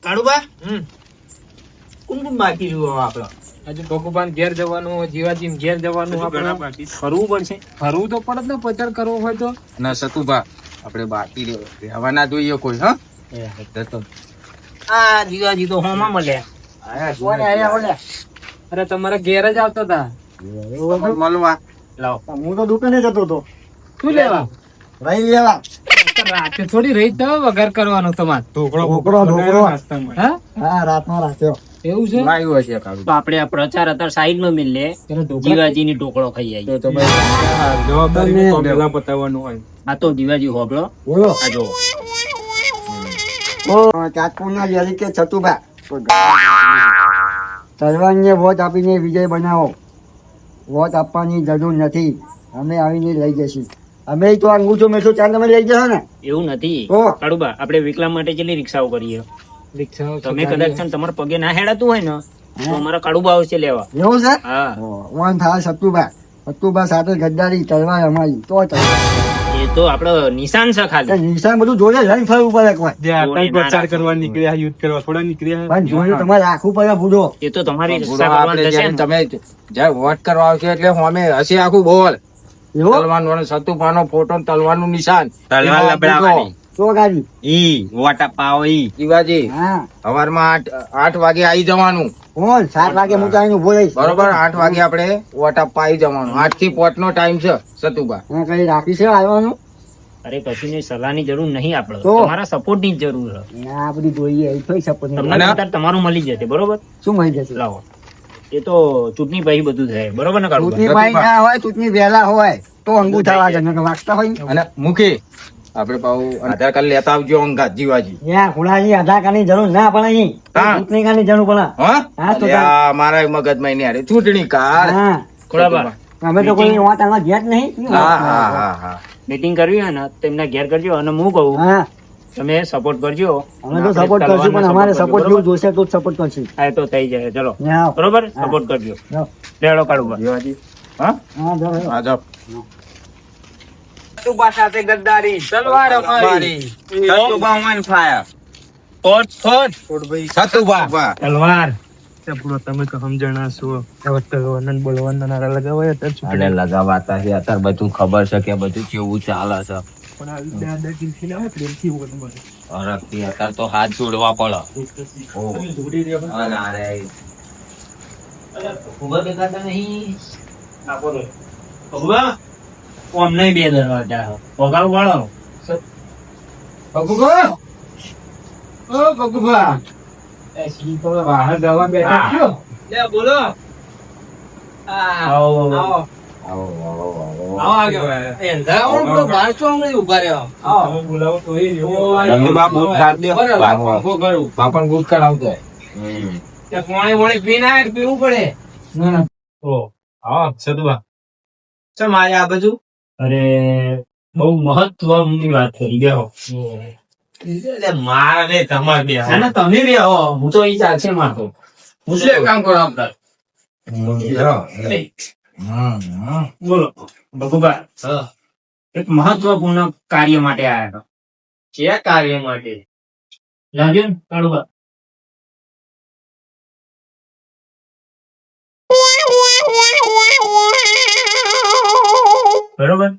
કાળુબા કોણ કોણ બાકી રહ્યું આપડે? હજુ ભગવાન ઘેર જવાનું, જીવાજી ઘેર જવાનું, આપણે ફરવું પડશે. ફરવું તો પડે ને, પ્રચાર કરવો હોય તો. ના સતુભા આપણે બાકી રહેવા ના જોઈએ કોઈ. હા આ જીવાજી તો હોમાં મળ્યા. અરે તમારા ઘેર જ આવતા હતા. મળવા લાવો. હું તો દુકાને જતો હતો શું લેવા? રહી લેવા. રાતે થોડી રહી તો વગર કરવાનો તમારે. ઢોકળો. હા હા, રાતનો રાખ્યો. એવું છે. લાવ્યો છે કાળું. તો આપણે આ પ્રચાર અત્યારે સાઈડ નો મિલ લે, જીવાજી ની ઢોકળો ખાઈ આવીએ. તો જવાબદારી પેલા પતાવવાનું હોય. આ તો જીવાજી હોબળો. બોલો. આ જો ચાકુના જરી કે છતુભા સર્વાંગને વોટ આપીને વિજય બનાવો. વોટ આપવાની જરૂર નથી, અમે આવીને લઈ જઈશું. અમે તો અંગૂઠો મેઠો ચાર તમે લઈ જશો ને. એવું નથી ઓ. કાળુબા, આપણે વિકલાંગ માટે કેટલી રિક્ષાઓ કરીએ. તમે કદાચ છે ને તમારા પગે ના હેડાતું હોય ને તો અમારા કાળુબા આવશે લેવા. એવું છે. હા, વન થાય સતુભા સાથે ગદ્દારી તલવાર અમારી તો એ તો આપડે નિશાન છે ખાલી. નિશાન બધું જોડે લઈને ફરવું પડે કોઈ. પ્રચાર કરવા નીકળ્યા, યુદ્ધ કરવા થોડા નીકળ્યા. પણ જોડે તમારે રાખવું પડે બુડો. એ તો તમારી બુડો રિક્ષા આપણે કરવાની થશે જ્યારે ને. તમે જયારે વોટ કરવા આવશે એટલે અમે હસી આખું બોલ એવું તલવાર વાળો સતુભાનો ફોટો તલવારનું નિશાન તલવાર એમાં લબડાવવાની. તો ગાડી. વોટ અપાવો ઈ. શિવાજી હા સવારમાં 8 વાગે આવી જવાનું. કોણ 7 વાગે હું ત્યાં ઉભો રહીશ. બરોબર 8 વાગે આપણે વોટ આપવા આવી જવાનું. 8 થી 5 નો ટાઈમ છે સતુભા. હા, કઈ રાખી છે આવવાનું. અરે કશીની સલાહની જરૂર નહીં આપણે, તો? તમારા સપોર્ટ ની જ જરૂર છે. આ બધું જોઈએ એ થોડી સપોર્ટ તમને અત્યારે તમારું મળી જશે. બરોબર, શું મળી જશે. લાવો. એ તો ચૂંટણી પછી બધું થાય. બરોબર ને કાળુબા? ચૂંટણી પાઈ ના હોય, ચૂંટણી વહેલા હોય તો અંગૂઠા વાગે નકર વાગતા હોય ને. અને મુખી આપણે પાછું આધાર કાર્ડ લેતા આવજો અંગાત જીવાજી. ત્યાં ખુલાની આધાર કાર્ડની જરૂર ના પડે અહીં. હા. ચૂંટણી કાર્ડની જરૂર પડે. હા હા, તો અલ્યા, મારા મગજમાં નહીં હારે ચૂંટણી કાર્ડ. હા, ખોડાબા, અમે તો કોઈ વાત આમાં ગયા જ નહીં. હા મીટિંગ કરવી હોય ને તો એમના ઘેર કરજો. અને હું કહું હા, તમે સપોર્ટ કરજો. અમે તો સપોર્ટ કરશું પણ અમારે સપોર્ટ જેવું જોશે તો જ સપોર્ટ કરશું. આ તો થઈ જાય. ચલો હા, બરોબર, સપોર્ટ કરજો. જાઓ. લેડો કાળુબા. જીવાજી હા, હા, જાઓ. હા જાઓ. સતુભા સાથે ગદ્દારી, તલવાર અમારી. Satubha on fire. સતુભા તલવાર. તમે તો સમજણા છો. વનન બોલવાના નારા લગાવાય તો અરે લગાવાતા છે અત્યારે બધું ખબર છે કે બધું કેવું ચાલે છે. પણ આ દાદાગીરી ના હોય પ્રેમથી હોય તમારે. અરખથી અત્યારે તો હાથ જોડવા પડે. અરે ઉભા દેખાતા નહીં. આ બોલો. ઉભા. ઓમ નહીં બે દરવાજા. પગાર વાળો. ભગુભા. ઓ ભગુભા. બહાર દવા બેઠા છો. લે બોલો. આવો આવો. બોલાવો તો એ રંગબા બૂટ કાઢ દે. બાપણ બૂટ કાઢાવતો. પીવું પડે. ચમ આજે આ બાજુ? અરે બહુ મહત્વની વાત કરી ગયો. મારા ને તમારે બે તમે બે હો. હું તો અહીં ચાલશે મારતો. હું શું કામ કરો આપડે? બોલો ભગુભા. એક મહત્વપૂર્ણ કાર્ય માટે આવ્યા હતા. જે કાર્ય માટે લાગ્યું ને કાળુબા? બરોબર.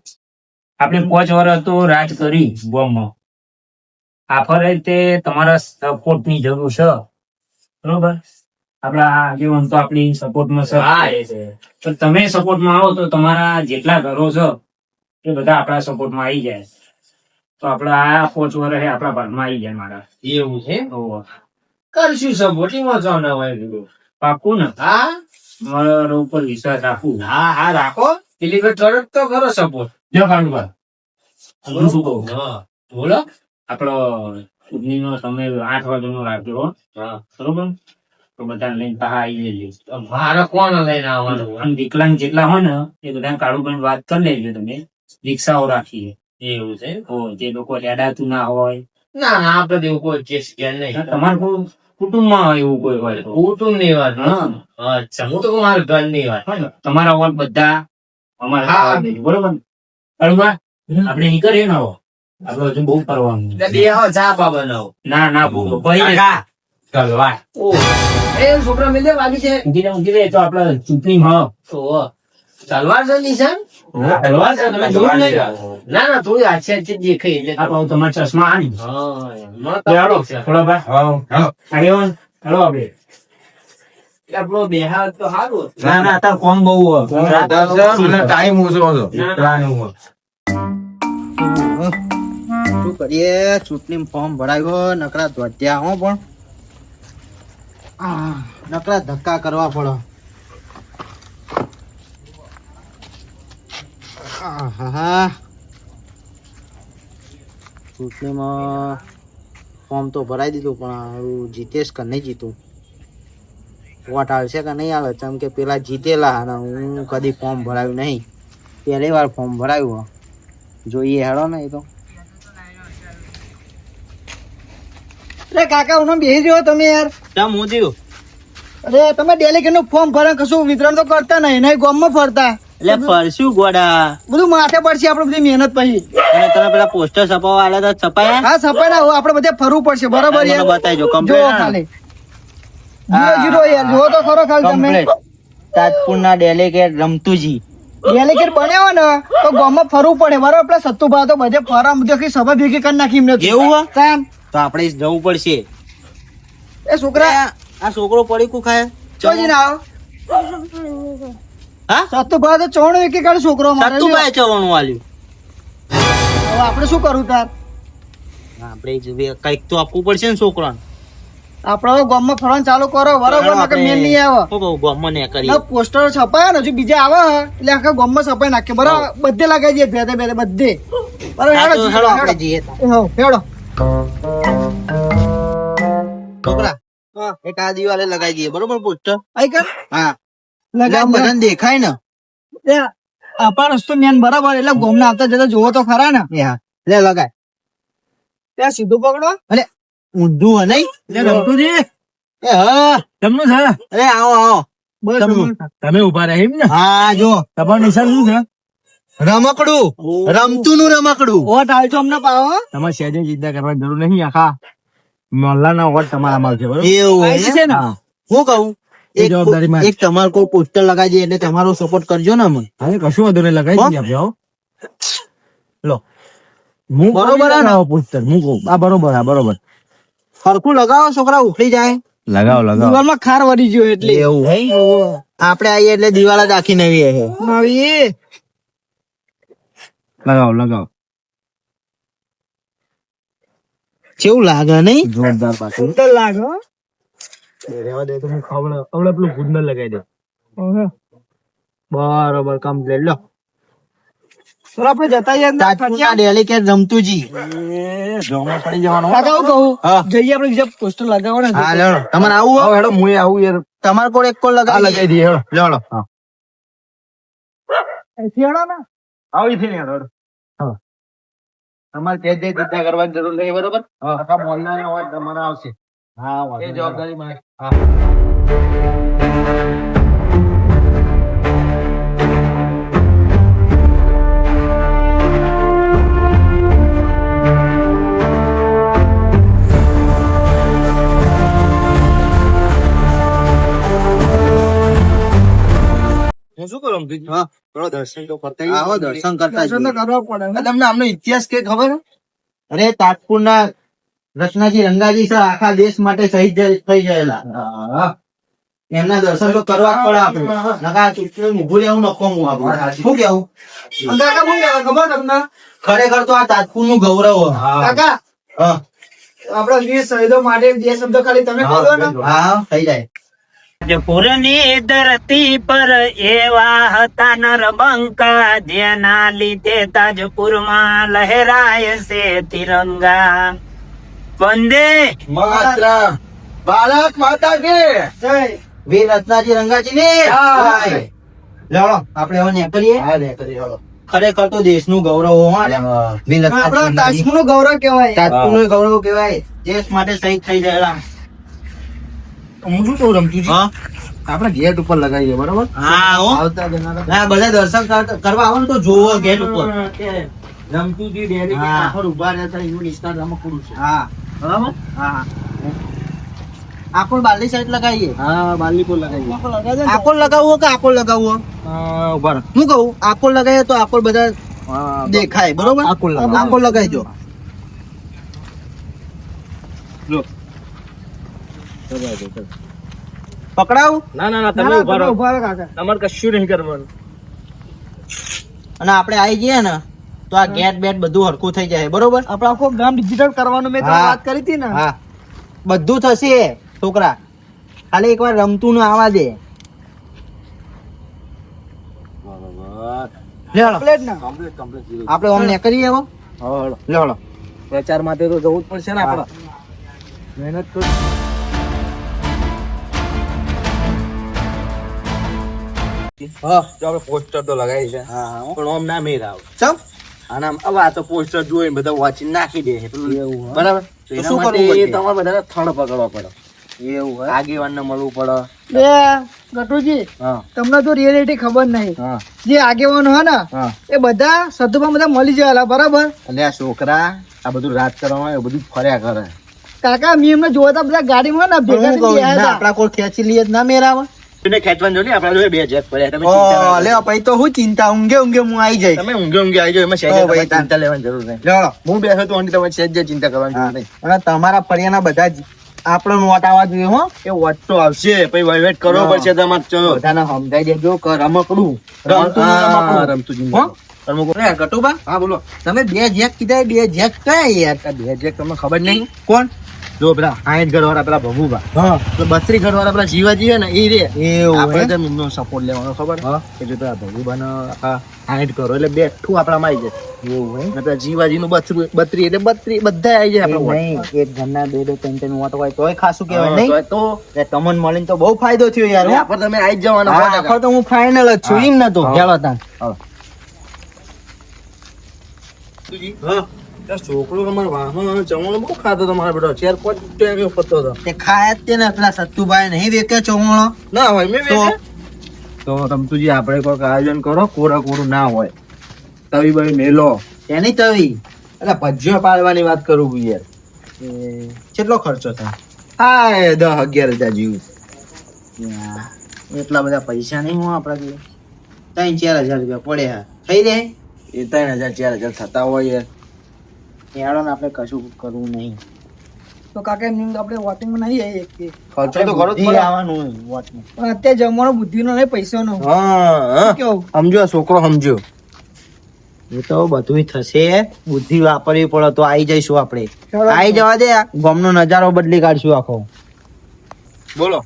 આપણે 5 વર્ષ તો રાજ કરી બોમ્બમાં. આફરે તે તમારા સપોર્ટ ની જરૂર છે. બરોબર. આપડા આગેવાન તો આપણી સપોર્ટમાં છે. તો તમે સપોર્ટમાં આવો તો તમારા જેટલા ઘરો છે એ બધા આપણા સપોર્ટમાં આવી જાય. તો આપડા આ 5 વર્ષ આપણા ભાગમાં આવી જાય. મારા એવું છે. કરશું સપોર્ટિંગમાં છો ને પાકું ને? હા, મારા ઉપર વિશ્વાસ રાખું. હા રાખો. પેલી તરત તો કરો સપોર્ટ. જો કાળુબા શું કહું? બોલો. આપડો ચૂંટણી નો સમય 8 વાગ્યાનો રાખજો. બરોબર. તો બધા લઈને બહાર આવી લેજો. મારે કોણ લઈને આવવાનું? વિકલાંગ જેટલા હોય ને એ બધા કાળુભાઈ વાત કરી લેજો. તમે રિક્ષાઓ રાખીએ. એવું છે. જે લોકો રેડાતું ના હોય. ના આપડે એવું કોઈ કેસ નહીં. તમારે કોઈ કુટુંબમાં એવું કોઈ હોય? કુટુંબ ની વાત. અચ્છા, હું તો મારા ઘર ની વાત. તમારા વાત બધા અમારા બરોબર. કાળુભા આપણે નીકળીએ ને. આપણે હજુ બહુ કરવાનું. બે હો ચા પા બનાવો. ના ના બહુ ભાઈ તલવાર. એ છોકરા મિલે વાગી છે. ઊંઘી રે તો આપણે ચૂંટણીમાં તલવાર છે નિશાન? હલવા છે તમે જોયું નહીં? ના ના થોડી આછે આછે દેખાય એટલે. આ પાછું તમારા ચશ્મા આની મને હાલો તકલીફ છે. થોડા ભાઈ આગેવાન હાલો આપણે આપણો બેહાર તો સારું. ના ના તાર કોમ બહુ ટાઈમ ઓછો હતો. શું કરીએ ચૂંટણી ફોર્મ ભરાયો નકરા ધોત્યા હો પણ નકરા ધક્કા કરવા પડે. આહાહા. ચૂંટણીમાં ફોર્મ તો ભરાઈ દીધું પણ હારું જીતેશ કે નહીં જીતું વોટ આવશે કે નહીં આવે કેમ કે પેલા જીતેલા અને હું કદી ફોર્મ ભરાયું નહીં પહેલી વાર ફોર્મ ભરાયું હે. જોઈએ હેડો ને એ તો. અરે કાકા હું બેસી રહ્યો તમે યાર. ચા મોતીઓ. અરે તમે ડેલિકેટ નું ફોર્મ ભરે કશું વિતરણ તો કરતા નહીં નહીં ગામમાં ફરતા એટલે ફરશું ગોડા. બધું માથે પડશે આપણે બધી મહેનત પછી. અને તમે પેલા પોસ્ટર છપાવવા આલ્યા હતા છપાયા? હા સપાય ના આપણે બધે ફરવું પડશે બરાબર મને યાર. બતાવજો જો કમ્પ્લીટ. ખાલી જીરો યાર જો તો ખરો ખાલી તમે તાજપુર ના ડેલિગેટ રમતુજી. ડેલિકેટ બન્યા ને તો ગામમાં ફરવું પડે બરાબર. પેલા સત્તુભા તો બધે ફરવા બધી સભા ભેગી કરી નાખી એમને તો. એવું હે? તાન. તો આપણે જવું પડશે. એ છોકરા આ છોકરો પડીકું ખાય ચોજી ના આવો. હા? સત્તુભા તો ચોણ એક કાઢ છોકરો મારે. સત્તુભાઈ ચવાનું આલ્યું. હવે આપણે શું કરવું તાર? આપણે કઈક તો આપવું પડશે ને છોકરાને. આપણે હવે ગામમાં ફરવાનું ચાલુ કરો બરાબર નકર મેલ નહીં આવે. શું કહું ગામમાં ને કરી. ના પોસ્ટર છપાયા ને હજુ બીજા આવે હે, એટલે આખા ગામમાં છપાઈ નાખીએ બરાબર. બધે લગાવી દઈએ ભેદે ભેદે બધે બરાબર. હા, તો હેડો, હેડો હેડો. આપણે જઈએ. હેડો. છોકરા એક આ દિવાલે લગાવી દઈએ બરોબર પોસ્ટર. આઈ કર હા લગાવ બધાને દેખાય ને. આપણા રસ્તો મેન બરાબર એટલે ગામના આવતા જતા જોવો તો ખરા ને. હા લે લગાય. ત્યાં સીધું પકડો. ઊંધું હે નહીં? લે રમતુજી એ હા તમને છે અરે આવો આવો. બસ તમે ઉભા રહ્યા એમ ને હા જો તમારું નિશાન શું છે રમકડું રમતું નું રમકડું. ઓટ આવજો અમને પાવો. તમારે સહેજે ચિંતા કરવાની જરૂર નહીં આખા મોહલ્લાના વોટ તમારામાં આવશે બરોબર એવું આઈ છે ને? હું કહું એ જવાબદારી મારી. એક તમારે કોઈ પોસ્ટર લગાવી દે એટલે તમારો સપોર્ટ કરજો ને અમને. હવે કશું વાંધો નહીં લગાવી દઈએ આપણે હો. લો હું બરોબર હે ને? પુસ્તક હું કહું આ બરોબર આ બરોબર સરખું લગાવો છોકરા ઉખડી જાય. લગાવો દિવાલમાં ખાર વળી ગયો એટલે એવું હે આપણે આવીએ એટલે દિવાલ જ આખી નવી હે. નવી લગાવો લગાવો કેવું લાગે નહીં? જોરદાર પાછું સુંદર લાગે હો. રેવા દે તો હું ખવડે પેલું ગુંદર લગાવી દે બરોબર કમ્પ્લીટ લો. તો આપણે જતા જઈએ અંદર તાજપુરના ડેલિકેટ રમતુજી. જોમાં પડી જવાનો કાકા હું કહું હા. જઈએ આપણે બીજા પોસ્ટર લગાવવાના હા છે. લેડો તમારે આવું હોય? હેડો હું આવું યાર તમારે કોઈ એક કોલ આ લગાવી લગાવી દઈએ હેડો લેડો. અહીંથી હેડો ને. આવી છે ને હેડો તમારે તે જે ચિંતા કરવાની જરૂર નહીં બરોબર. આખા મોહલ્લાના વોટ તમારા આવશે હા એ જવાબદારી મારી હું શું કરું હા. થોડો દર્શન તો કરતા આવો દર્શન કરતા દર્શન તો જઈએ. કરવા પડે ને. તમને આમનો ઇતિહાસ કે ખબર હે? અરે તાજપુરના રત્નાજી રંગાજી છે આખા દેશ માટે શહીદ થઈ ગયેલા. એમના દર્શન તો કરવા જ પડે આપણે. નકા ચૂંટણી ઊભું રહેવું નખો હું આપણે. શું કેવું? અને કાકા શું કહેવાય ખબર તમને? ખરેખર તો આ તાજપુરનું ગૌરવ હે. કાકા હા આપણા વીર શહીદો માટે બે શબ્દ ખાલી તમે કહો ને. હા થઈ જાય. રાજપુરની ધરતી પર એવા હતા નરબંકા જેના લીધે તાજપુરમાં લહેરાય છે તિરંગા વંદે માતરમ. ભારત માતા કે જય. વીર રત્નાજી રંગાજી ને હા. લેવડો આપણે હવે નીકળીએ. ખરેખર તો દેશનું ગૌરવ હો. વીર રત્નાજી આપણા રંગાજી. તાજપુરનું ગૌરવ કહેવાય. તાજપુરનું ગૌરવ કહેવાય. દેશ માટે શહીદ થઈ ગયેલા. હું શું કહું રમતું હા આપણે ગેટ ઉપર લગાવીએ બરોબર હા હો. આવતા જનારા ના બધા દર્શન કરવા આવો ને તો જોવો ગેટ ઉપર. રમતુજી ડેરી હા. પાછળ ઊભા રહેતા એનું નિશાન રમકડું છે. હા બરાબર? હા આપણ બાલી સાઈડ લગાવીએ હા, બાલી પર લગાવી. આપણ લગાવવો કે આપણ લગાવવો ઉભા રહો. હું કહું આપણ લગાવીએ તો આપણ બધા હા, દેખાય બરોબર આપણ લગાવો. આપણ લગાવીજો જો. પકડાવું ના ના ના, તમે ઉભા રહો. તમારે કશું નહીં કરવાનું. અને આપણે આવી જઈએ ને તો આ ગેટ બેટ બધું હરખું થઈ જાય બરોબર આપણે આખો ગામ ડિજિટલ કરવાનું મેં તમને વાત કરી હતી હા બધું થશે છોકરા ખાલી એકવાર રમતું ન આવા દે લેવડો આપણે ઓમ ને કરીએ હવે લેવડો પ્રચાર માટે તો જવું જ પડશે ને આપણે. મહેનત કર. હા જો આપણે પોસ્ટર તો લગાવી છે, હા પણ આમ ના મેર આવે. ચમ અને આમ હવે આ તો પોસ્ટર જોઈને બધા વાંચી નાખી દે છે. પેલું એવું હોય. બરાબર. તો તો એના શું માટે કરવું પડે? તમારે બધાને થડ પકડવા પડે. એવું હોય આગેવાનને મળવું પડે. ગટુજી હા તમને તો રિયાલિટી ખબર નહીં હા જે આગેવાનો હોય ને હા. એ બધા સદુમાં બધા મળી જાય બરાબર એટલે આ છોકરા આ બધું રાજ કરવામાં આવે, બધું ફર્યા કરે. કાકા મેં એમને જોતા બધા ગાડીમાં ને ભેગા હું કહું, થઈને ગયા ના, હતા. આપણા કોઈ ખેંચી લઈએ જ ના મેરાવે એને ખેંચવાનું જો ને, આપણા જોડે 2 જેક પડ્યા. તમે ચિંતા ના ઓ કરો. લે પછી તો હું ચિંતા ઊંઘે ઊંઘે હું આવી જઈશ તમે ઊંઘે ઊંઘે આવી જાઓ, એમાં સહેજે ઓ ભાઈ, તમારે ચિંતા લેવાની જરૂર નહીં. લેવડો હું બેઠો તો તમારે સહેજે ચિંતા કરવાની જરૂર નહીં. અને તમારા ફળિયાના બધા જ આપણો નોટ આવવા જોઈએ હો એ વોટ તો આવશે, પછી વહીવટ કરવો હા. પડશે તમારે. ચલો. બધાને સમજાઈ દેજો કે રમકડું રમતું હા, રમકડું. રમતું જ હો? રમકડું. અરે ગટુબા હા બોલો. તમે 2 જેક કીધા 2 જેક કયા યાર આ 2 જેક તમને ખબર નહીં? કોણ જો પેલા 60 ઘરવાળા પેલા ભભુભા, હા તો 32 ઘરવાળા પેલા જીવાજી છે ને, એ રે એવું આપણે હે? જેમ એમનો સપોર્ટ લેવાનો ખબર હા. એટલે પેલા ભભુભાનો 60 કરો એટલે બેઠું આપણામાં આવી જાય. એવું હે? અને પેલા જીવાજીનું 32 એટલે 32 બધા આવી જાય એ આપણે. નહીં એક ઘરના 2 3 વોટ હોય તોય ખાસું કહેવાય નહીં તો એ તમને મળીને તો બહુ ફાયદો થયો યાર હો. આપણે તમે આવી જ જવાના. હા, 100%. આખો તો હું ફાઇનલ જ છું હા. એમ નતો હા. ચાલો તાન ત્યાં છોકરો તમારે વાહનો જમવાનું બહુ ખાતો તમારે બેટો. 4-5 ટાઈમ ફરતો હતો. તે ખાયા જ તે ને પેલા સત્તુભાઈ નહીં વેકે ચોમણો ના હોય મેં તો? તો રમતુજી આપણે કોઈક આયોજન કરો, કોરું ના હોય. તવી બવી મેલો. એની તવી એટલે ભજીયો પાડવાની વાત કરું છું યાર. કેટલો ખર્ચો થાય હા 10-11 હજાર જેવું. એટલા બધા પૈસા નહીં હું આપણા જોડે 3-4 હજાર રૂપિયા પડે હા થઈ જાય એ 3,000-4,000 થતા હોય યાર. યાડો ને આપણે કશું કરવું નહીં તો કાકા એમની આપણે વોટિંગમાં નહીં આવીએ એકથી. ખર્ચો તો ખરો જ બુદ્ધિ પડે. આવવાનું હોય વોટમાં. પણ અત્યારે જમવાનો બુદ્ધિનો નહીં પૈસાનો હા કેવું સમજો આ છોકરો સમજો. એ તો બધું થશે બુદ્ધિ વાપરવી પડે તો આવી જઈશું આપણે ચાલો. આવી જવા દે ગામનો નજારો બદલી કાઢશું આખો બોલો.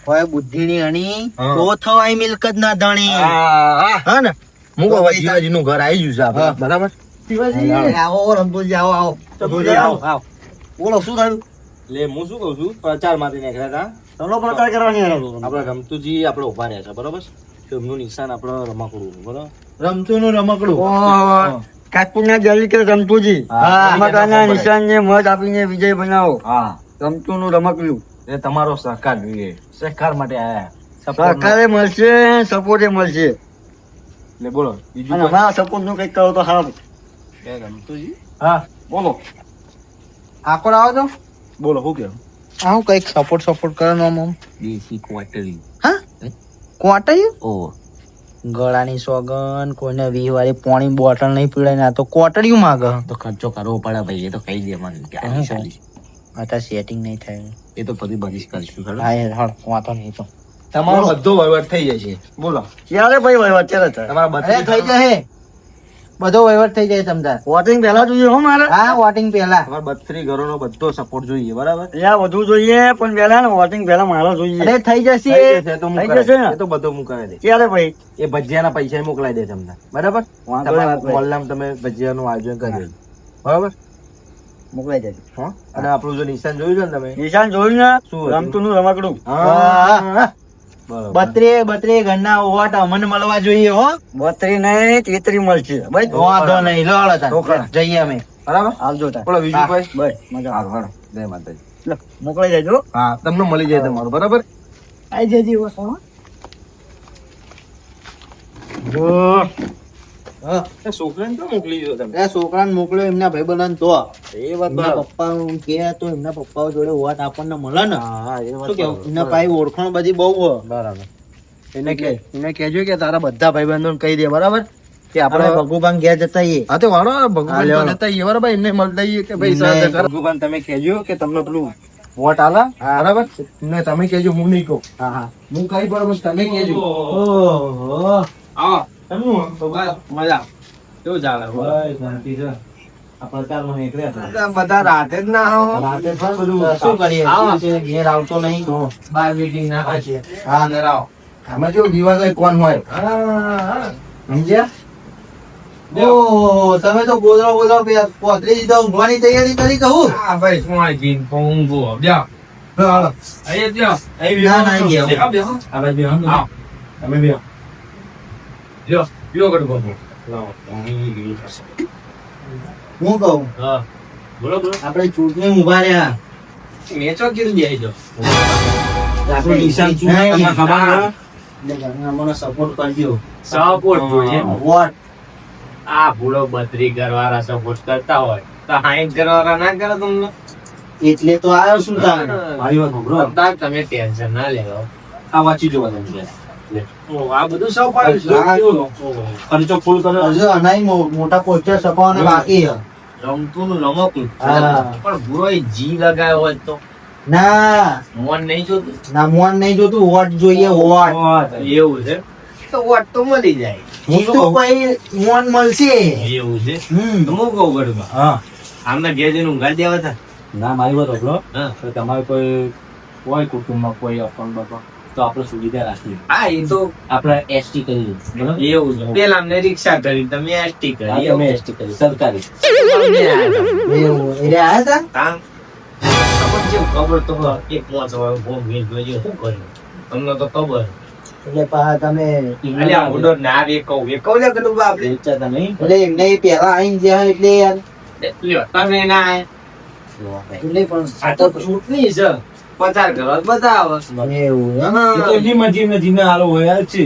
હોય બુદ્ધિની અણી હા. તો થવાય મિલકત ના ધણી હા હા ને હું કહું જીવાજીનું ઘર આવી ગયું છે આપણે. બરાબર. શિવાજી આવો રમતુજી આવો આવો રમતુજી, આવો. બોલો શું થયું એટલે હું શું કહું છું, પ્રચાર માટે નીકળ્યા હતા. ચલો પ્રચાર કરવાની આપણે રમતુજી આપણે ઉભા રહ્યા છે બરોબર. તો એમનું નિશાન આપણે રમકડું બરોબર. રમતું નું રમકડું કાકુના જલ્દી રમતુજી હા. રમકડાના નિશાનને મત આપીને વિજય બનાવો હા રમતુનું રમકડું એ તમારો સહકાર જોઈએ. સહકાર માટે આયા. સરકારે મળશે સપોર્ટે મળશે એટલે બોલો બીજું અને કોઈ? અમારા સપોર્ટ નું કઈક કરો તો સારું એ રમતુજી હા બોલો. આકોર આવો તો બોલો શું કેવું? આવું કઈક સપોર્ટ કરવાનો આમ દેશી ક્વાર્ટરી. હા કોટાયું ઓ ગળાની સોગન કોઈને 20 વાળી પાણી બોટલ નહીં પીડાય ને આ તો કોટડિયું માગે તો ખર્ચો કરવો પડે ભાઈ. એ તો કહી દે મને કે હું આની કહું? સાલી. અત્યારે સેટિંગ નહીં થાય એ તો બધી બધી કરીશું ખરું. હા યાર હળ વાંધો નહીં તો તમારો બધો વહીવટ થઈ જશે. બોલો. ત્યારે ભાઈ ભાઈ અત્યારે થાય તમારા અરે થઈ જશે બધો વહીવટ થઈ જાય તમતાર વોટિંગ પહેલા જોઈએ હો મારે હા વોટિંગ પહેલા તમારા 32 ઘરોનો બધો સપોર્ટ જોઈએ બરાબર. ત્યાં વધુ જોઈએ પણ પહેલા ને વોટિંગ પહેલા મારો જોઈએ અરે થઈ જશે થઈ જશે તો હું થઈ કરાવી જશે દઈશ. ને? એ તો બધો હું કરાવી દઈશ. ત્યારે ભાઈ એ ભજીયાના પૈસા મોકલાઈ દે તમને બરાબર. વાંધો તમારા નહીં. મોહલ્લામાં તમે ભજીયાનું આયોજન કરી દેજો. બરાબર. મોકલાઈ દેજો હા અને આપણું જો નિશાન જોયું છે ને તમે. નિશાન જોયું ને શું હતું? રમતુનું રમકડું હા બરાબર. બત્રે ઘરના વોટ અમને મળવા જોઈએ હો 32 નહીં 33 મળશે ભાઈ વાંધો નહીં લોડો તાન. ચોખા. જઈએ અમે બરાબર. આવજો તાર બોલો બીજું કોઈ? બસ મજા હા હા જય માતાજી. લો, મોકલાઈ દેજો હા તમને મળી જાય તમારું બરાબર. આવી જજે વસો, હો. જો હા એ છોકરાને તો મોકલી દો તમે એ છોકરાને મોકલ્યો એમના ભાઈબંધને તો એ વાત એમના બરાબર. પપ્પા કે તો એમના પપ્પાઓ જોડે વોટ આપણને મળે ને હા એ વાત શું કેવું બરાબર. એમના પાસે ઓળખાણ બધી બહુ હોય. બરાબર એને કહેજો કે તારા બધા ભાઈબંધોને કહી દે બરાબર કે આપણે આપણે ભગુભાઈ ઘેર જતા આવીએ. હા તો વાળો ભગવાન હા, તો લેવાનો. જતા આવીએ બરાબર એમને મળતા આવીએ કે ભાઈ નહીં. સર ભગવાન તમે કહેજો કે તમને પેલું વોટ આલા બરાબર ને તમે કહેજો હું નહીં કહું હા હા હું કઈ બરાબર તમે કહેજો ઓહો આવો મજા કેવું ચાલે બધા રાતે જ ના આવો રાતે પણ બધું શું કરીએ આવો. ઘેર આવતો નહીં બાર મીટિંગ ના છે હા અંદર આવો આમાં કેવું દિવાલ કોણ હોય સમજ્યા ઓહો તમે તો બોલો પોતરી દીધો ઊંઘવાની તૈયારી કરી કહું હા ભાઈ કોણ જીન પોંગો બ્યા આયે બ્યા ના ના ગયા આ બ્યા આ ભાઈ બ્યા આવો તમે બ્યા લ્યો લ્યો કડ બોલો લાવો હું કહું હા બોલો બોલો આપણે ચૂંટણી ઉભા રહ્યા મેચો કીધું જાય જો આપણું નિશાન શું છે તમને ખબર છે? એટલે અમને સપોર્ટ કરજો સપોર્ટ જોઈએ વોટ આ ભૂલો 32 ઘરવાળા સપોર્ટ કરતા હોય તો 60 ઘરવાળા ના કરે તમને એટલે તો આવ્યો શું તારે મારી વાત સાંભળો. અત્યારે તમે ટેન્શન ના લેવો આ વાંચી જોવા તમે. આ બધું સૌ પાડ્યું છે. હા. ખર્ચો ફૂલ કર્યો. હજુ અનાઈ મોટા પોસ્ટર છપાવવાના બાકી છે રમતું નું રમકડું. હા. પણ ભૂરો એ જી લગાવ્યો હોય તો ના મોન નહીં જોતું ના મોન નહીં જોતું વોટ જોઈએ વોટ એવું છે તો વોટ તો મળી જાય હું તો પછી મોન મળશે એવું છે હમ તો હું કહું ગઢમાં હા આમને ઘેર જઈને ઊંઘાડી દેવા હતા ના મારી વાત સાંભળો. હા. તો તમારે કોઈ હોય કુટુંબમાં કોઈ અપંગ બાપા તો આપણે સુવિધા રાખી હા એ તો આપણે એસટી કરી દીધું. બરાબર? એવું છે પેલા અમને રિક્ષા કરી તમે એસટી હા, કરી તમે એસટી કરી સરકારી. અમને આયા હતા. એવું એટલે આયા હતા તાન ખબર છે ખબર તો હોય. એક પાંચ વાર ભોગ વેચ જોજો શું કર્યું તમને તો ખબર એટલે પાછા તમે અલ્યા ઉડો ના વેકવ લે કદું બાપ લે. વેચાતા નહીં. એટલે એમને પેલા આઈને ગયા એટલે યાર લ્યો તમે ના આયા. એટલે પણ આ તો ચૂંટણી છે પ્રચાર કરો તો બધા આવે એવું એમ એ તો એમની મરજીને જીને હાલો હોય જ છે.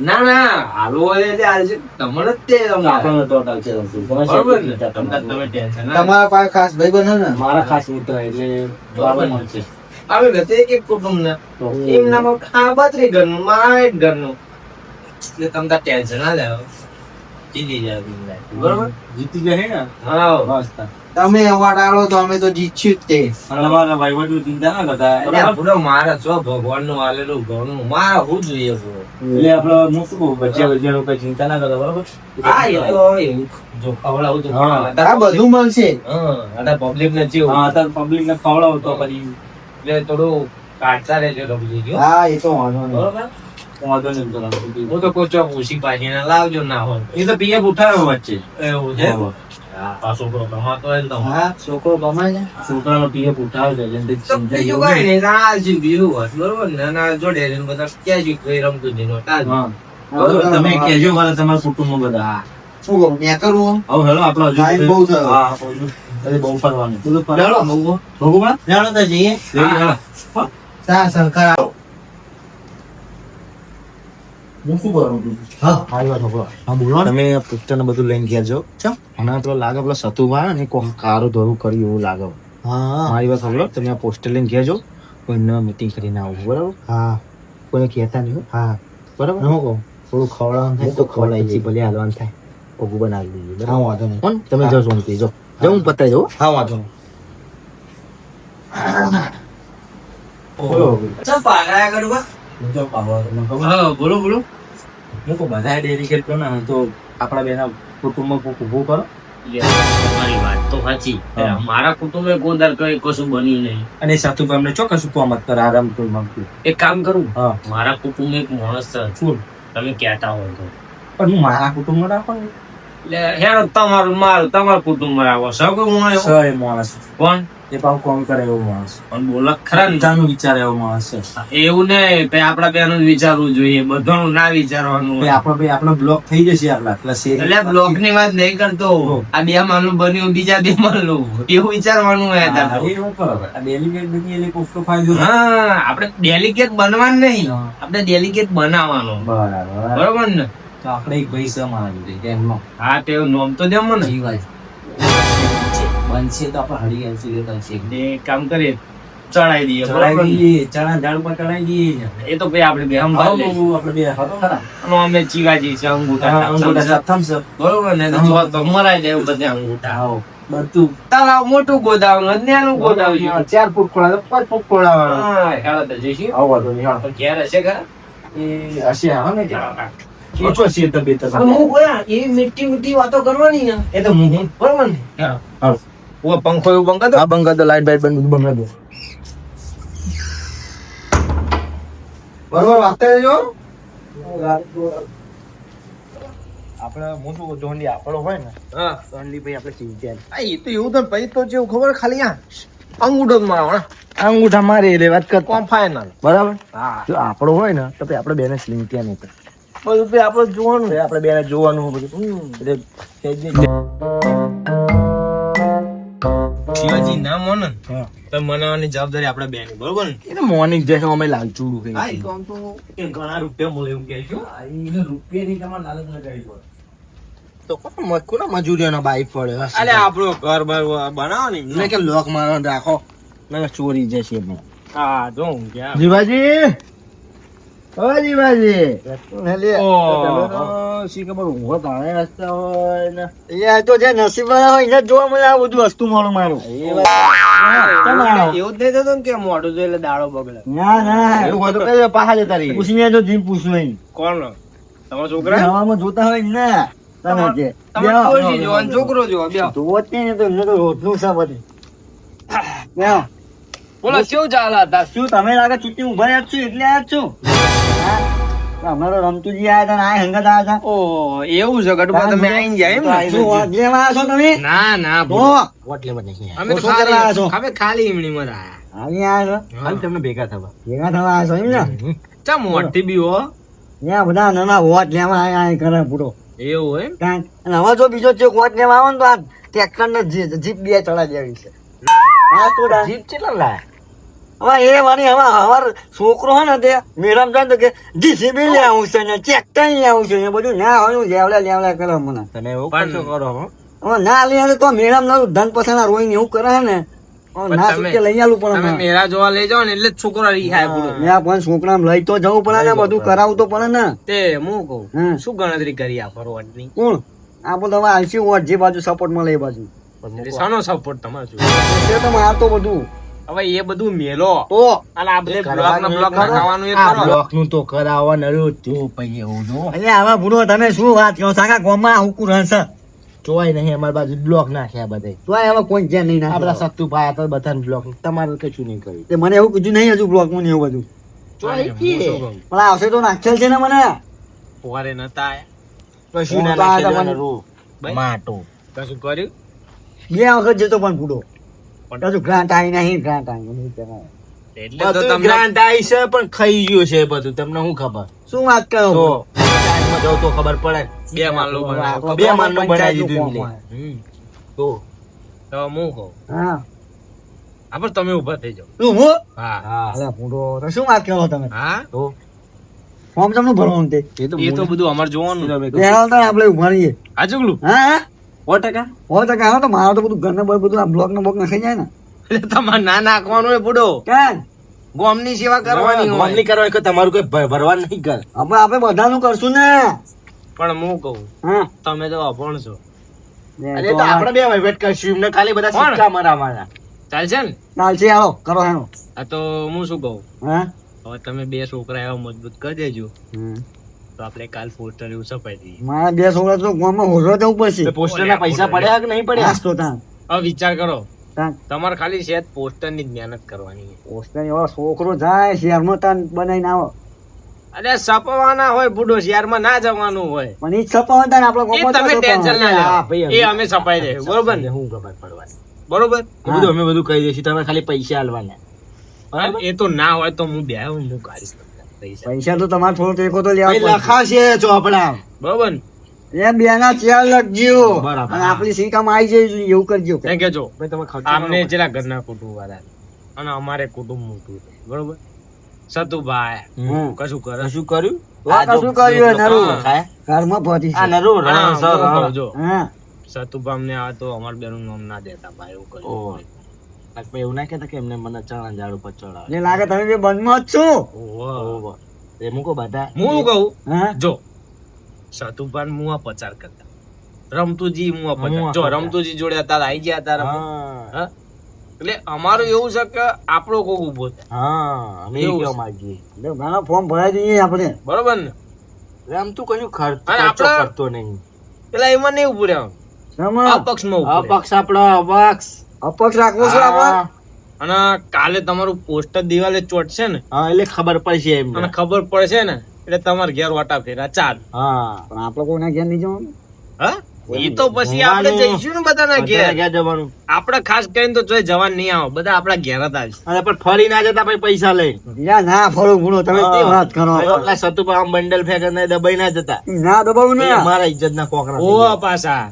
ના ના હાલો હોય એટલે હાલ છે તમને જ તે આપણને તો અટલ છે રમતું. તમે બરોબર ને શેઠ તમને તમે તમે ટેન્શન ના તમારા પાસે ખાસ ભાઈ બને ને મારા ખાસ મિત્ર એટલે બરાબર મળશે. આવે ગતે એક કુટુંબ ને તો એમના આ 32 ઘરનું મારા 8 ઘરનું એટલે તમને ટેન્શન ના લેવો જીતી જાય બરોબર જીતી જાય ને હા બસ તાર. તમે અવાર્ડ આલો તો અમે તો જીતશું જ તે અને અમારા ભાઈબંધો ચિંતા ના કરતા. અલ્યા બુડો મારા છો ભગવાન નું આલેલું ઘરનું મારા હું જોઈએ બુડો. એટલે આપણે હું શું કહું, બચ્યા બચ્યાનું કઈ ચિંતા ના કરતા. બરાબર? હા એ તો એવું જો ખવડાવું તો હા. આ બધું મળશે હા અત્યારે પબ્લિક ને જેવું હા, અત્યારે પબ્લિક ને ખવડાવો તો પછી એટલે થોડું કાઢતા રહેજો રમજી ગયો હા એ તો વાંધો નહીં બરોબર વાંધો નહીં કરવાનું. હું તો કોચો પૂછી પાછી લાવજો ના હોય એ તો પીએ ઉઠાવ્યો વચ્ચે. એવું છે હા આ છોકરો કમાતો હોય ને તો હા છોકરો ગમાય છે છોકરાનો પીએ ઉઠાવ્યો છે જેને તે તો ચિંતા બીજું જેવું કાંઈ નહીં. નહીં, આ જે બીજું હોત, બરોબર ને? અને આ જોડે રહીને બધા ક્યાં જ્યું કોઈ રમતું જ નહીં હોત. આ જ. હા. બરોબર, તમે કહેજો મારા તમારા કુટુંબમાં બધા. શું કહું મેં કરવું હવે હેલો આપણે હજુ ટાઈમ બહુ થયો. હા, હજુ બહુ ફરવાનું. બધું હેલો, ભગુભા? જાણો તો જઈએ હેલો. સા સરકાર આવો. હું શું કરું છું? હા મારી વાત સાંભળો. હા બોલો ને તમે પુસ્તક ને બધું લઈને ગયા છો. અને પેલો લાગે પેલો સતુભા ને કોક કારો ધોરું કર્યું એવું લાગે. હા મારી વાત સાંભળો, તમે આ પોસ્ટર લઈને ગયા છો, કોઈને મીટિંગ કરીને આવું, બરાબર? હા કોઈને કહેતા નહીં હો. હા બરાબર? હું કહું થોડું ખવડાવવાનું થાય તો ખવડાવી દઈએ. ભલે હાલવાનું થાય પગું બનાવી દઈએ, હા બરાબર? વાંધો નહીં કોણ? તમે જો સોમતી જો હું પતાવી દઉં. હા વાંધો નહીં બોલો. ચલ પાછા આગળ ઉભા. જો પાવર તમને ખબર? હા, બોલો બોલો. હું કહું, બધાએ ડેડિકેટ કરો ને તો આપણા બેના કુટુંબમાં કોક ઊભું કરો. તમારી વાત તો સાચી. હા. મારા કુટુંબે ગોદાર કઈ કશું બન્યું નહીં. અને સાતુભા અમને ચોક્કસ કોમ કરે આરામ તો માંગતું. એક કામ કરું, હા. મારા કુટુંબ એક માણસ છે. ફૂલ. તમે કહેતા હોય તો પણ હું મારા કુટુંબમાં રાખો ને. એટલે હેરો તમારું મારું તમારા કુટુંબમાં રાખો સૌ કોઈ હું આવ્યો. સર એ માણસ કોણ એ પાછું કોમ કરે એવો માણસ. પણ બોલો ખરા ને. બધાનું વિચારે એવો માણસ છે. એવું નહીં ભાઈ આપડા બેનું જ વિચારવું જોઈએ બધાનું ના વિચારવાનું ભાઈ આપણો બ્લોક થઈ જશે આપણા એટલે શેરી. એટલે બ્લોક ની વાત નહીં કરતો. આ બે માનું બન્યું બીજા બે માનું એવું વિચારવાનું હોય હા, તારે. એ હું બરાબર. આ ડેલિગેટ બની એટલે કોકનો ફાયદો છે. હા આપણે ડેલિકેટ બનવાનું નહીં, હા. આપણે ડેલિકેટ બનાવવાનું. બરાબર. બરોબર ને? તો આપણે એક ભાઈ છે મારા જોડે એમનો હા તે નોમ તો દેમ મને જીવાય બનશે તો આપણે હળી આવશે કે બનશે એટલે એક કામ કરીએ ચડાઈ દઈએ બરાબર ચણા ઝાડ પર ચડાઈ દઈએ એ તો ભાઈ આપણે બે હમ આપણે બે હતો ખરા અને અમે ચીગાજી છે અંગૂઠા થમ્સ અપ બરોબર ને તો જો તો મરાઈ જાય બધે અંગૂઠા આવો બધું તારા મોટું ગોદામ નાનું ગોદામ 4 ફૂટ ખોળા 5 ફૂટ ખોળા હા હેળા તો જઈશું આવો તો નહીં તો ઘેર હશે ખરા એ હશે હા ને ઓછો છે તબિયત હું બોલા એ મીઠી મીઠી વાતો કરવાની ને એ તો હું બરોબર ને હા ઓ પંખો એવું બંકા દો હા બંકા દો લાઈટ બાઈટ બંધ બંકા દો બરોબર વાગતા રહેજો આપણે મોટું જોંડી આપણો હોય ને હા જોંડી ભાઈ આપણે ચીંધ્યા આ એ તો એવું તો પછી તો જેવું ખબર ખાલી આ અંગૂઠો જ મારો અંગૂઠા મારે એટલે વાત કર કોમ ફાઈનલ બરાબર હા જો આપણો હોય ને તો પછી આપણે બેને ચીંધ્યા નહીં બધું ભાઈ આપણે જોવાનું છે આપણે બેને જોવાનું બધું એટલે શિવાજી ના મોન હા. તો મનાવવાની જવાબદારી આપણે બેની બરોબર ને એને મોર્નિંગ જશે અમે લાલચું હા એ તો આમ તો ઘણા રૂપિયા મળે એવું કહે છું રૂપિયાની તમારે લાલચ લગાવી પડે તો કોના મજૂરીઓનો બાઈક પડે અલે આપણો ઘર બાર બનાવવાની મેં કે લોક મારો રાખો મેં ચોરી જશે હમણાં હા જો હું ક્યાં જીવાજી ઓ જીવાજી શી ખબર ઊંઘો ભાણે રસ્તા હોય ને એ તો જે નસીબ વાળા હોય એને જ જોવા મળે આ બધું વસ્તુ મારું મારું એવું જ નહીં થતું ને કે મોઢું જોઈ એટલે દાડો બગડે ના ના એવું હોય તો કઈ પાછા જતા રહી પૂછીને જો જીમ પૂછવું નહીં કોણ તમારો છોકરા હવામાં જોતા હોય ને તમે જે તમારો કોઈ જોવો અને છોકરો જોવો બે જોવો જ નહીં તો એમને તો રોજનું છે બધું બેહો. બોલો કેવું ચાલે હતા શું તમે લાગે ચૂંટણી ઉભા રહ્યા છો એટલે આયા જ છો અમારો રમતુજી આયા હતા ને આ હંગત આયા હતા ઓ એવું છે ગટુબા તમે આઈને જાય એમ ને શું વોટ લેવા આવ્યા છો તમે ના ના તો વોટ લેવા નહીં અમે તો શું કરવા આવ્યા છો? ખાલી એમની માં આયા આવી આવ્યા છો હાલ તમને ભેગા થવા ભેગા થવા આવ્યા છો એમ ને ચા મોટી બી હો ત્યાં બધા નાના વોટ લેવા આયા કરે પૂરો એવું એમ કારણ અને હવે જો બીજો ચેક વોટ લેવા આવે ને તો આ ટ્રેક્ટર ને જીપ બે ચડા દેવી છે હા તો જીપ કેટલા લાયા હવે એ મારી હવે હવાર છોકરો હોય ને તે મેડમ જાય તો કે જીસીબી લે આવું છે ને ટ્રેક્ટર લઈ આવું છે ને બધું ના હોય લેવડા કરે મને તમે એવું પણ- કરશો કરો હો હવે ના લઈ આવે તો મેડમ ના ધન પછાના રોઈને એવું કરે છે ને હવે પણ ના તમે- છૂટકે લઈ આલું તમે પડે મેરા જોવા લઈ જાઓ ને એટલે જ છોકરો રીહાય પૂરો મેં પણ છોકરા લઈ તો જવું પડે ને બધું કરાવવું તો પડે ને તે હું કહું હમ. શું ગણતરી કરી આ ફરવાની કોણ આપણે તમે આલસી વોટ જે બાજુ સપોર્ટ મળે એ બાજુ એટલે શાનો સપોર્ટ તમારે જોઈએ? છે તો માર તો બધું હવે એ બધું મેલો તો અને આ બધે બ્લોક ના ખાવાનું એ આ કરો બ્લોક નું તો કરાવવાનું તું પછી એવું જો અહીંયા આવા ભૂલો તમે શું વાત કહો સાકા ગોમાં હુકુ રહેશે જોવાય નહીં અમારી બાજુ બ્લોક નાખ્યા બધે તો હવે કોઈ જ્યાં નહીં આપડા ના સત્તુ ભાઈ હતા બધા બ્લોક તમારે કશું નહીં કર્યું તે મને એવું કીધું નહીં હજુ બ્લોકમાં ને એવું બધું જોવાય હું કે શું કહું? પણ આવશે તો નાખેલ છે ને મને પોરે નતા આયા. કશું ના હું તો આ નાખેલું તમને- અને રૂ ભાઈ? માટો કશું કર્યું બે વખત જતો પણ પૂરો પણ- હજુ ગ્રાન્ટ આવી નહીં ગ્રાન્ટ આવી નહીં કરાય. એટલે તો બધું તમને ગ્રાન્ટ આવી છે પણ ખાઈ ગયું છે બધું તમને શું ખબર શું વાત કરો તો ટાઈમમાં જાવ તો ખબર પડે બે માળનું બનાવ્યું. બે માળનું બનાવી પંચાયતનું દીધું કામ એમને. હમ. તો તો હું કહું હા હા પણ તમે ઉભા થઈ જાઓ શું હું હા હા અરે પૂરો તો શું વાત કરો તમે હા તો ફોર્મ તમને ભરવાનું તે એ તો બધું અમારે જોવાનું પહેલા તો આપણે ઉભા રહીએ આ ચુગલું હા હા 100%? હો તો કાં તો મારો તો બધું ઘરને બધું આ બ્લોક ને બોક નખાઈ જાય ને એટલે તમારે ના નાખવાનું હોય બુડો કેમ ગોમની સેવા કરવાની ગોમની હોય કરવાની કે તમારું કોઈ ભરવાનું નહીં કર આપણે બધાનું કરશું ને પણ હું કહું હા તમે તો અભણ છો અરે તો આપણે બે વહીવટ કરશું એમને ખાલી બધા કોણ? સિક્કા મરાવાના ચાલશે ને ચાલશે હાલો કરો હેનો આ તો હું શું કહું હા હવે તમે બે છોકરા એવા મજબૂત કરી દેજો તો આપણે કાલ પોસ્ટર એવું છપાઈ દઈએ મારા બે છોકરા તો ગામમાં હોજો જવું પડશે પોસ્ટર ના પૈસા પડ્યા કે નહીં પડ્યા નાસ્તો તાન હવે વિચાર કરો તાન તમારે ખાલી શેત પોસ્ટર ની જ મહેનત કરવાની છે. પોસ્ટર એવો છોકરો જાય શહેરમાં તાન બનાવીને આવો અરે છપાવાના હોય બુડો શહેરમાં ના જવાનું હોય પણ ઈ જ છપાવે તાન આપણે એ ગામમાં તમે તો ટેન્શન છપાવે. ના હા, ભાઈ, લેવો એ અમે છપાઈ દે બરોબર ને હું ખબર પડવાની બરોબર એ બધું અમે બધું કહી દઈશું તમે ખાલી પૈસા આલવાના અને એ તો ના હોય તો હું બે હું કાઢીશ તમને પૈસા પૈસા તો તમારે થોડો ટેકો તો લેવા ભાઈ પડશે. લખાશે ચોપડા બરોબર ને એ બે ના ચાર લખજો બરાબર. અને આપણી સિંકામાં આવી જાય એવું કરજો એમ કેજો ભાઈ તમે ખર્ચો આમને જેલા ઘરના કુટુંબ વાળા અને અમારે કુટુંબ મોટું છે. બરોબર સતુભાઈ હમ. કશું કરે શું કર્યું કશું કર્યું નરું ખાય? ઘરમાં પહોંચી આ નરું રણ સર હું કહું રણ. જો હા સતુભામ ને આ તો અમાર બેનું નામ ના દેતા ભાઈ એવું ઓહો. કહ્યું આપણે એવું ના કહેતા કે એમને મને ચણા ઝાડ ઉપર ચડાવે. એટલે લાગે તમે બે બંધમાં જ છો ઓહો. એ મૂકો બધા. હું શું કહું હા જો સતુભાન મુઆ પચાર કરતા રમતુજી મુઆ પચાર મુઆ જો પચાર. રમતુજી જોડે હતા આવી ગયા હતા રમવા. હા. હા? એટલે અમારું એવું છે કે આપણો કોક ઉભો થાય હા, અમે એવું કહેવા છે. માંગીએ. એટલે ઘણા ફોર્મ ભરાઈ દઈએ આપણે બરોબર ને આમ તું કશું ખર્ચો અને આપણે- કરતો નહીં. પેલા એમાં નહીં ઉભું રહેવાનું શેમાં? અપક્ષમાં ઉભું રહેવાનું. અપક્ષ આપણો અપક્ષ. અપક્ષ રાખવો છે આપણે હા. અને કાલે તમારું પોસ્ટર દિવાલે ચોટશે ને હા, એટલે ખબર પડશે એમને. અને ખબર પડશે ને એટલે તમારે ઘેર વાટા ફેરા ચાર હા. પણ આપણે કોઈના ઘેર નહીં જવાનું હા એ તો પછી આપણે જવાનું. જઈશું ને બધાના બધાને ઘેર ક્યાં જવાનું? આપણે ખાસ કરીને તો જોઈ જવાન નહીં આવો બધા આપણા ઘેર જ આવશે અને પણ ફરી ના જતા પછી પૈસા લઈ. યા ના ફળો ગુણો તમે તે વાત કરો એટલા સતુપા આમ બંડલ ફેંકે ને દબાઈ ના જતા. ના દબાવું એ ને મારા ઇજ્જત ના કોકરા થઈ ઓ ગયા. પાછા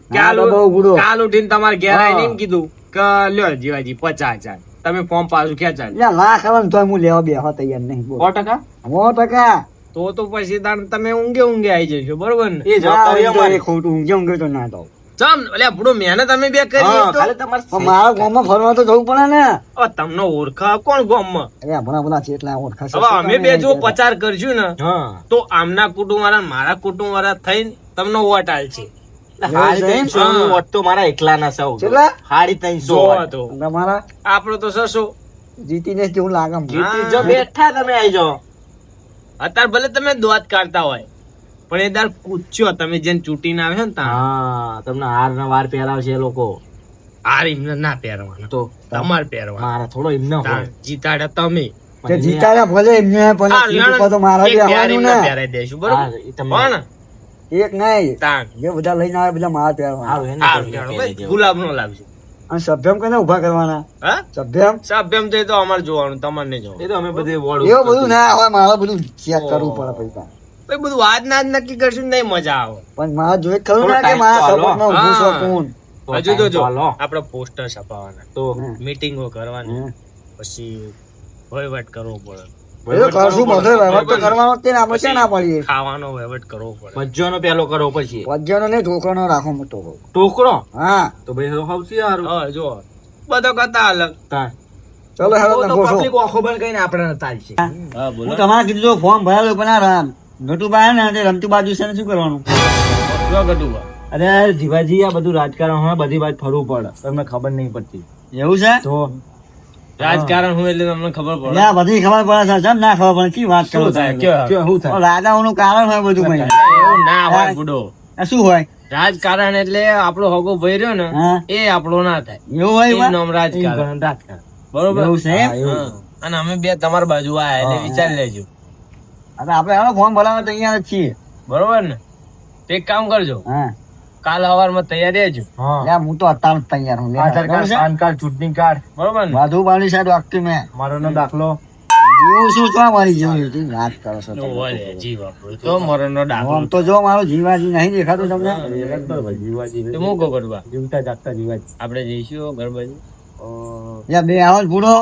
ના કાલ દબાવું ગુડો કાલ ઉઠીને તમારે ઘેર હા. આવીને એમ કીધું કે લ્યો જીવાજી 50,000 તમે ફોર્મ પાછું ખેંચાય યા લાખ આવે ને તોય હું લેવા બેહવા તૈયાર નહીં બોલ 100%? 100%. તો પછી તમે ઊંઘે આવી જશો બરોબર ને એ જવાબદારી ના, અમારી. એ ખોટું ઊંઘે ઊંઘે તો ના દઉં ચમ એટલે આપણો મહેનત અમે બે કરી હા, તો ખાલી તમારે પણ મારા ગામમાં ફરવા તો જવું પડે ને હવે તમને ઓળખા કોણ ગામમાં અરે ભણા ભણા ચેટલા ઓળખાશે હવે અમે બે જો પચાર કરશું ને હા. તો આમના કુટુંબ વાળા મારા કુટુંબ વાળા થઈને તમને વોટ આલશે હાડી એવું છે? 300 નું વોટ તો મારા એકલાના સૌ. કેટલા? હાડી 300 જો વોટ. તો તમારા આપણો તો સસો જીતીને જેવું લાગે મને. જીતી જો બેઠા તમે આઈ જાઓ. અત્યારે ભલે તમે દોત કાઢતા હોય પણ એ દાર પૂછ્યો તમે જેને ચૂંટીને આવ્યો ને ત્યાં હા, તમને હાર ના વાર પહેરાવશે એ લોકો. હાર એમને ના પહેરવાના તો તમારે પહેરવાના મારા થોડો એમનો હોય. તાણ જીતાડ્યા તમે તે જીતાડ્યા ભલે એમને પણ આ સીટ ઉપર તો મારા એક બી પહેર આવવાનું એમને ને પહેરાઈ દઈશું હા, બરોબર એ તમે પણ એક નહીં તાણ જે બધા લઈને આવે બધા મારા પહેરવાના હારું એને હારું, તમે હારું, પહેરી ભાઈ, દેવો. ગુલાબ નો લાવજો અને સભ્યમ કને ઉભા કરવાના હા સભ્યમ સભ્યમ તો એ તો અમારે જોવાનું તમારે નહીં એ જોવાનું તો અમે બધે વોર્ડ એવું બધું ના હોય મારે બધું ચેક કરવું પડે પૈસા ભાઈ બધું આજ ના જ નક્કી કરશું ને નહીં મજા આવે પણ મારે જોઈ ખરું થોડો ના કે time મારા તો હાલો. સપોર્ટમાં ઊભું છે હા. કોણ હજુ તો જો હાલો. આપણે પોસ્ટર છપાવવાના તો મીટિંગો કરવાની હમ. પછી વહીવટ કરવો પડે એ કરશું બધો વ્યવહાર તો કરવાનો જ તે ને આપણે ક્યાં ના પડીએ ખાવાનો વહીવટ કરવો પડે મજ્જાનો પેલો કરવો પછી વજ્જનો ને ઢોકળનો રાખો મોટો ટોકરો હા તો ભાઈ તો સૌથી સારું. હા જો બધો કરતા અલગ તાર. ચલો હેડો તો તમે ગોઠવો. public આંખો બંધ કરીને આપણે નતા આવશે. હા હું તમારે કીધું તો ફોર્મ ભરાયેલું પણ આ રામ નટુબા ને તે રમતી બાજુ છે ને શું કરવાનું જો ગટુબા અરે જીવાજી આ બધું રાજકારણ હોય બધી વાત ફરવું પડે તમને ખબર નહીં પડતી એવું છે તો રાજકારણ હું એટલે તમને ખબર પડે યા બધી ખબર પડે છે જેમ ના ખબર પડે કી વાત કરો શું થાય તમે? કયો? શું થાય રાજાઓનું કારણ હોય બધું ભાઈ એવું ના હોય બુડો આ શું હોય રાજકારણ એટલે આપણો હગો ભાઈ રહ્યો ને હા એ આપણો ના થાય એવું હોય એનું એમાં? નામ રાજકારણ બરોબર એવું છે એમ? હા. અને અમે બે તમારી બાજુ આયા એટલે વિચારી લેજો હવે આપણે હવે ફોર્મ ભરાવા તૈયાર જ છીએ બરોબર ને તો એક કામ કરજો હા કાલ સવારમાં તૈયાર રહેજો હા યા હું તો અત્યારે જ તૈયાર હું આધાર કાર્ડ પાન કાર્ડ ચૂંટણી કાર્ડ બરોબર ને વાધુ બાવળી સાઈડ વાગતી મેં મારો નો દાખલો જેવું શું તો મારી જેવું વાત કરો છો તમે. ઓલે જીવ આપણો તો મરણનો દાખલો આમ તો જો મારું જીવાજી નહીં દેખાતું તમને જીવાજી તો હું કહું કરવા જીવતા જાગતા જીવાજી આપણે જઈશું ઘર બાજુ યા બે આવો જ બુડો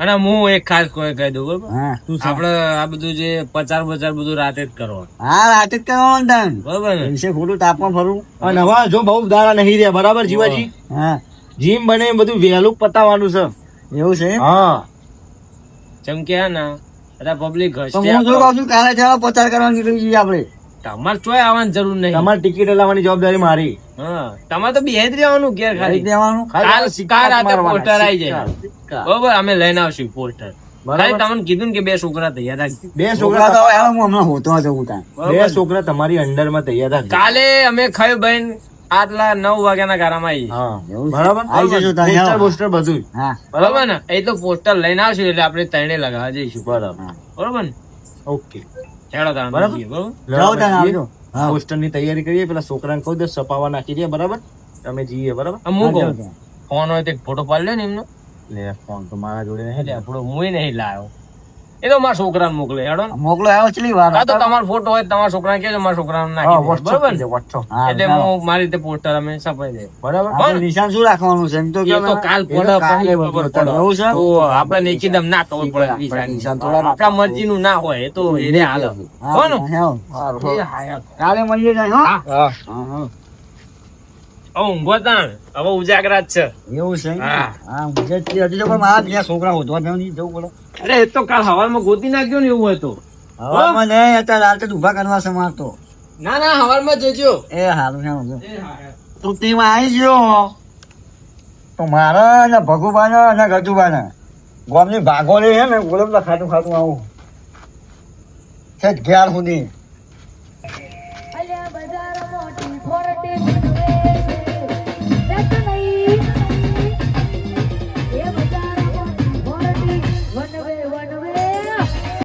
અને હું એક ખાસ કોઈ કહી દઉં બરોબર હા આપણે આ બધું જે પચાર બચાર બધું રાતે જ કરવાનું હા રાતે જ કરવાનું તાન. બરોબર ને દિવસે ખોટું તાપમાં ફરવું અને હવે જો બહુ દાડા નહીં રહ્યા બરાબર જીવાજી હા જીમ બને એ બધું વહેલું પતાવવાનું છે એવું છે એમ? હા જેમ કે હે ને બધા પબ્લિક તો હશે હું શું કહું છું કાલે ચાલો પચાર કરવા નીકળી જઈએ આપણે તમારે ચોય આવવાની જરૂર નહીં તમારે ટિકિટ લાવવાની જવાબદારી મારી હા તમારે તો બેહી જ રહેવાનું ઘેર કરી ખાલી દેવાનું કાલ સિક્કા કાલ રાતે મારવાના, પોસ્ટર આવી જાય સિક્કા. બરોબર અમે લઈને આવશું પોસ્ટર ખાલી તમને કીધું ને કે બે છોકરા તૈયાર રાખજો બે છોકરા છોકરા તો હવે હું હમણાં હોતો જવું તાન બે છોકરા તમારી અંડર માં તૈયાર રાખજો. કાલે અમે ખાયું બહેન આટલા 9 વાગ્યાના ગારામાં આવી હા એવું છે? બરાબર આવી જજો તારે, પોસ્ટર આવો. બોસ્ટર બધું હા બરોબર ને એ તો પોસ્ટર લઈને આવશું એટલે આપણે ત્રણે લગાવવા જઈશું બરાબર બરોબર ને ઓકે હેડો તાણ બરાબર. જઈએ, બરોબર જાઓ તાન આવજો હા પોસ્ટર ની તૈયારી કરીએ પેલા છોકરાને કહું દે સપાવા નાખી દે બરાબર તમે જઈએ બરાબર આમ હું આવજો કહું તાન. ફોન હોય તો એક ફોટો પાડી લે ને એમનો લે ફોન તો મારા જોડે નહીં એટલે આપણો હું નહીં લાવ્યો એ તો મારા છોકરાને મોકલે હેડો ને. મોકલો આવ્યો ચલી વાર હા તો તમારો ફોટો હોય તો તમારા છોકરાને કહેજો, મારા છોકરાને નાખી દે. બરોબર ને? એટલે હું મારી રીતે પોસ્ટર અમે છપાઈ દે. બરાબર આપણે નિશાન શું રાખવાનું છે એમ તો એ તો કાલ પડે પછી ખબર પડે. એવું છે તો આપણે એકદમ ના ખબર પડે નિશાન. નિશાન થોડા આપણા મરજીનું ના હોય એ તો એને હાલે. હો ને? એ હા. કાલે મળીએ જાય હો હા. હા. હવે ઊંઘો તાણ. હવે ઉજાગરા જ છે. એવું છે હા. હા મુજે હજી તો પણ મારા બીજા છોકરા હોતવા નહીં જવું પડે અરે એ તો કાલ હવારમાં ગોતી નાખ્યો ને એવું હોય તો. હવામાં નહીં અત્યારે રાતે જ ઊભા કરવા છે મારતો ના ના હવારમાં જજો. એ હારું છે વાંધો. તું તેમાં આવી ગયો તો મારા ને ભગુબાના અને ગજુબાના ગોમની ભાગોળી છે ને ગુલાબ ખાતું ખાતું આવું છે ઘેર સુધી